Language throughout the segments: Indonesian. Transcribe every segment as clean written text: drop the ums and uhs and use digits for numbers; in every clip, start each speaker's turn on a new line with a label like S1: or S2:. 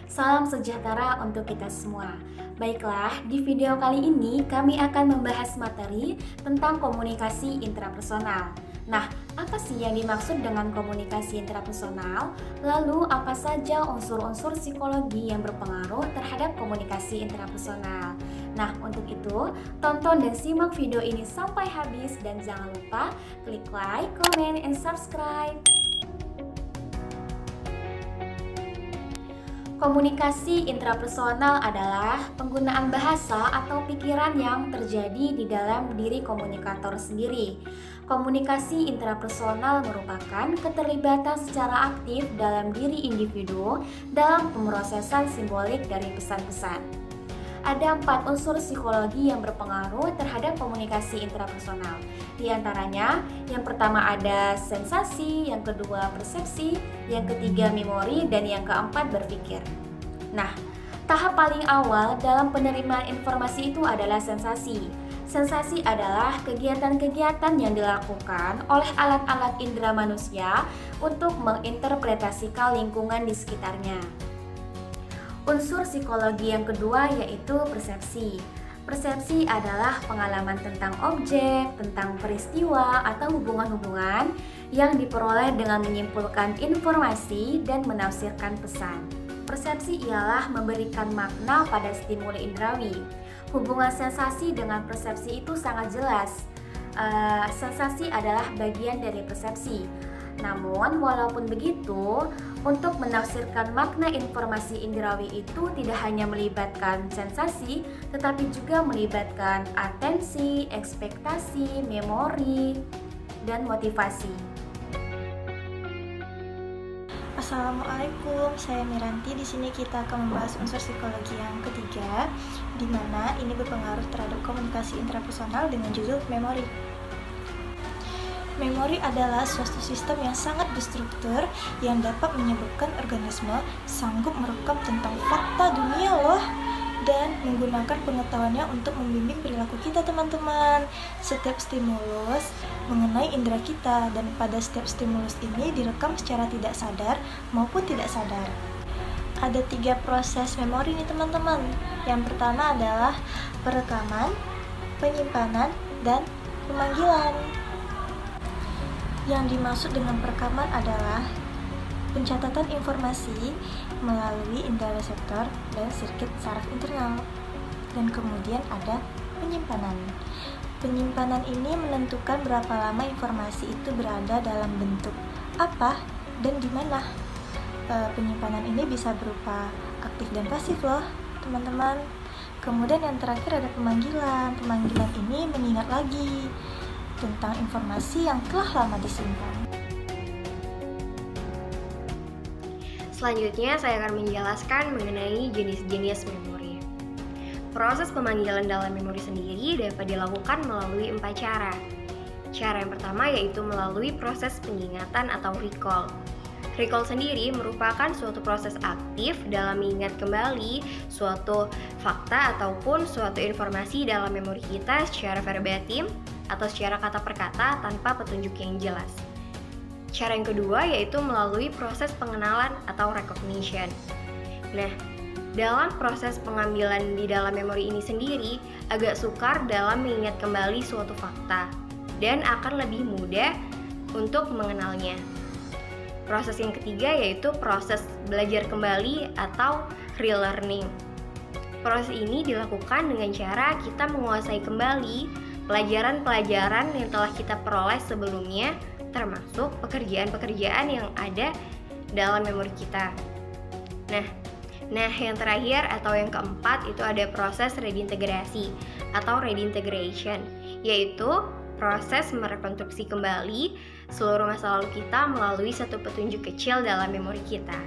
S1: Salam sejahtera untuk kita semua. Baiklah, di video kali ini kami akan membahas materi tentang komunikasi intrapersonal. Nah, apa sih yang dimaksud dengan komunikasi intrapersonal? Lalu, apa saja unsur-unsur psikologi yang berpengaruh terhadap komunikasi intrapersonal? Nah, untuk itu, tonton dan simak video ini sampai habis dan jangan lupa klik like, comment, and subscribe. Komunikasi intrapersonal adalah penggunaan bahasa atau pikiran yang terjadi di dalam diri komunikator sendiri. Komunikasi intrapersonal merupakan keterlibatan secara aktif dalam diri individu dalam pemrosesan simbolik dari pesan-pesan. Ada 4 unsur psikologi yang berpengaruh terhadap komunikasi intrapersonal. Di antaranya, yang pertama ada sensasi, yang kedua persepsi, yang ketiga memori, dan yang keempat berpikir. Nah, tahap paling awal dalam penerimaan informasi itu adalah sensasi. Sensasi adalah kegiatan-kegiatan yang dilakukan oleh alat-alat indera manusia untuk menginterpretasikan lingkungan di sekitarnya. Unsur psikologi yang kedua yaitu persepsi. Persepsi adalah pengalaman tentang objek, tentang peristiwa atau hubungan-hubungan yang diperoleh dengan menyimpulkan informasi dan menafsirkan pesan. Persepsi ialah memberikan makna pada stimuli indrawi. Hubungan sensasi dengan persepsi itu sangat jelas. Sensasi adalah bagian dari persepsi. Namun, walaupun begitu, untuk menafsirkan makna informasi indrawi itu tidak hanya melibatkan sensasi, tetapi juga melibatkan atensi, ekspektasi, memori, dan motivasi.
S2: Assalamualaikum, saya Miranti. Di sini kita akan membahas unsur psikologi yang ketiga, di mana ini berpengaruh terhadap komunikasi intrapersonal dengan judul memori. Memori adalah suatu sistem yang sangat berstruktur yang dapat menyebabkan organisme sanggup merekam tentang fakta dunia loh, dan menggunakan pengetahuannya untuk membimbing perilaku kita, teman-teman. Setiap stimulus mengenai indera kita, dan pada setiap stimulus ini direkam secara tidak sadar maupun tidak sadar. Ada 3 proses memori nih, teman-teman. Yang pertama adalah perekaman, penyimpanan, dan pemanggilan. Yang dimaksud dengan perekaman adalah pencatatan informasi melalui indera reseptor dan sirkuit saraf internal. Dan kemudian ada penyimpanan. Penyimpanan ini menentukan berapa lama informasi itu berada dalam bentuk apa dan di mana. Penyimpanan ini bisa berupa aktif dan pasif loh, teman-teman. Kemudian yang terakhir ada pemanggilan. Pemanggilan ini mengingat lagi tentang informasi yang telah lama disimpan.
S3: Selanjutnya saya akan menjelaskan mengenai jenis-jenis memori. Proses pemanggilan dalam memori sendiri dapat dilakukan melalui 4 cara. Cara yang pertama yaitu melalui proses pengingatan atau recall. Recall sendiri merupakan suatu proses aktif dalam mengingat kembali suatu fakta ataupun suatu informasi dalam memori kita secara verbatim atau secara kata per kata tanpa petunjuk yang jelas. Cara yang kedua yaitu melalui proses pengenalan atau recognition. Nah, dalam proses pengambilan di dalam memori ini sendiri agak sukar dalam mengingat kembali suatu fakta dan akan lebih mudah untuk mengenalnya. Proses yang ketiga yaitu proses belajar kembali atau relearning. Proses ini dilakukan dengan cara kita menguasai kembali pelajaran-pelajaran yang telah kita peroleh sebelumnya, termasuk pekerjaan-pekerjaan yang ada dalam memori kita. Nah, yang terakhir atau yang keempat itu ada proses redintegrasi atau redintegration, yaitu proses merekonstruksi kembali seluruh masa lalu kita melalui satu petunjuk kecil dalam memori kita.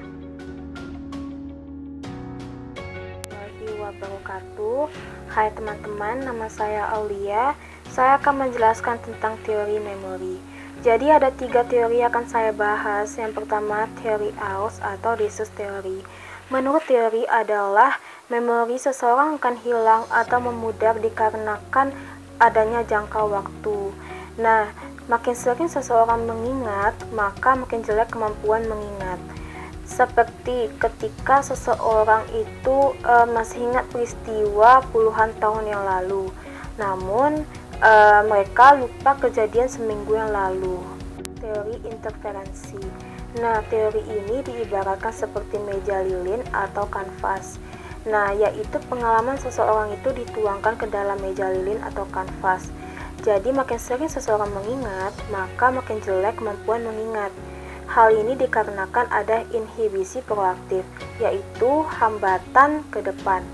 S4: Wabarakatuh. Hai teman-teman, nama saya Aulia. Saya akan menjelaskan tentang teori memori. Jadi ada 3 teori yang akan saya bahas. Yang pertama teori aus atau resus teori. Menurut teori adalah memori seseorang akan hilang atau memudar dikarenakan adanya jangka waktu. Nah, makin sering seseorang mengingat, maka makin jelek kemampuan mengingat. Seperti ketika seseorang itu masih ingat peristiwa puluhan tahun yang lalu, namun mereka lupa kejadian seminggu yang lalu. Teori interferensi. Nah, teori ini diibaratkan seperti meja lilin atau kanvas. Nah, yaitu pengalaman seseorang itu dituangkan ke dalam meja lilin atau kanvas. Jadi, makin sering seseorang mengingat, maka makin jelek kemampuan mengingat. Hal ini dikarenakan ada inhibisi proaktif, yaitu hambatan ke depan.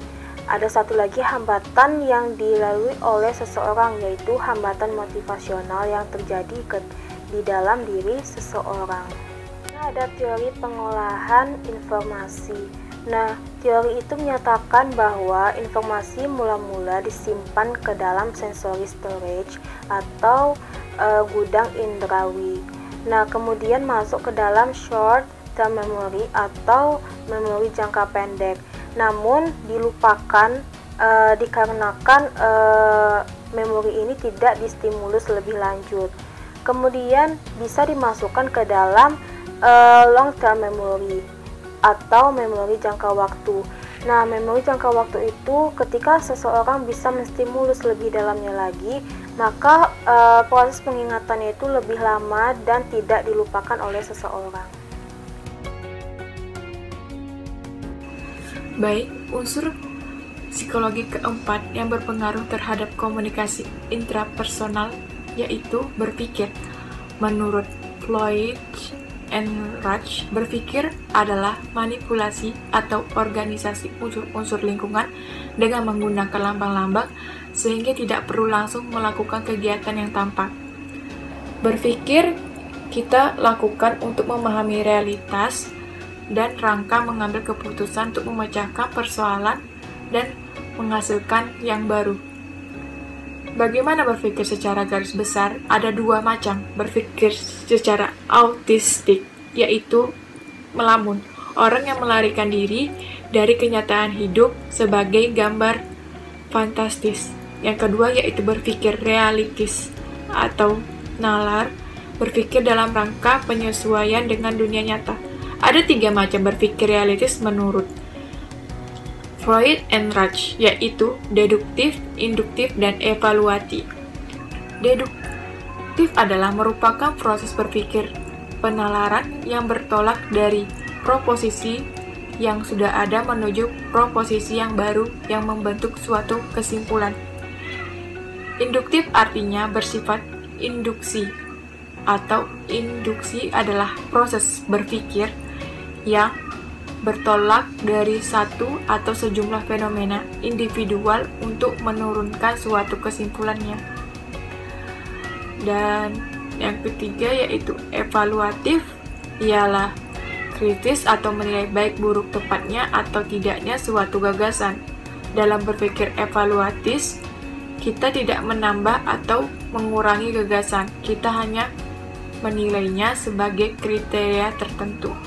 S4: Ada satu lagi hambatan yang dilalui oleh seseorang, yaitu hambatan motivasional yang terjadi di dalam diri seseorang. Ada teori pengolahan informasi. Nah, teori itu menyatakan bahwa informasi mula-mula disimpan ke dalam sensory storage atau gudang indrawi. Nah, kemudian masuk ke dalam short term memory atau memori jangka pendek. Namun dilupakan dikarenakan memori ini tidak distimulus lebih lanjut. Kemudian bisa dimasukkan ke dalam long term memory atau memori jangka waktu. Nah, memori jangka waktu itu ketika seseorang bisa menstimulus lebih dalamnya lagi, maka proses pengingatannya itu lebih lama dan tidak dilupakan oleh seseorang.
S5: Baik, unsur psikologi keempat yang berpengaruh terhadap komunikasi intrapersonal yaitu berpikir. Menurut Floyd and Raj, berpikir adalah manipulasi atau organisasi unsur-unsur lingkungan dengan menggunakan lambang-lambang sehingga tidak perlu langsung melakukan kegiatan yang tampak. Berpikir kita lakukan untuk memahami realitas dan rangka mengambil keputusan untuk memecahkan persoalan dan menghasilkan yang baru. Bagaimana berpikir secara garis besar? Ada dua macam berpikir secara autistik, yaitu melamun. Orang yang melarikan diri dari kenyataan hidup sebagai gambar fantastis. Yang kedua yaitu berpikir realistis atau nalar, berpikir dalam rangka penyesuaian dengan dunia nyata. Ada tiga macam berpikir realistis menurut Floyd and Raj, yaitu deduktif, induktif, dan evaluatif. Deduktif adalah merupakan proses berpikir penalaran yang bertolak dari proposisi yang sudah ada menuju proposisi yang baru yang membentuk suatu kesimpulan. Induktif artinya bersifat induksi, atau induksi adalah proses berpikir yang bertolak dari satu atau sejumlah fenomena individual untuk menurunkan suatu kesimpulannya. Dan yang ketiga yaitu evaluatif, ialah kritis atau menilai baik buruk tepatnya atau tidaknya suatu gagasan. Dalam berpikir evaluatif, kita tidak menambah atau mengurangi gagasan, kita hanya menilainya sebagai kriteria tertentu.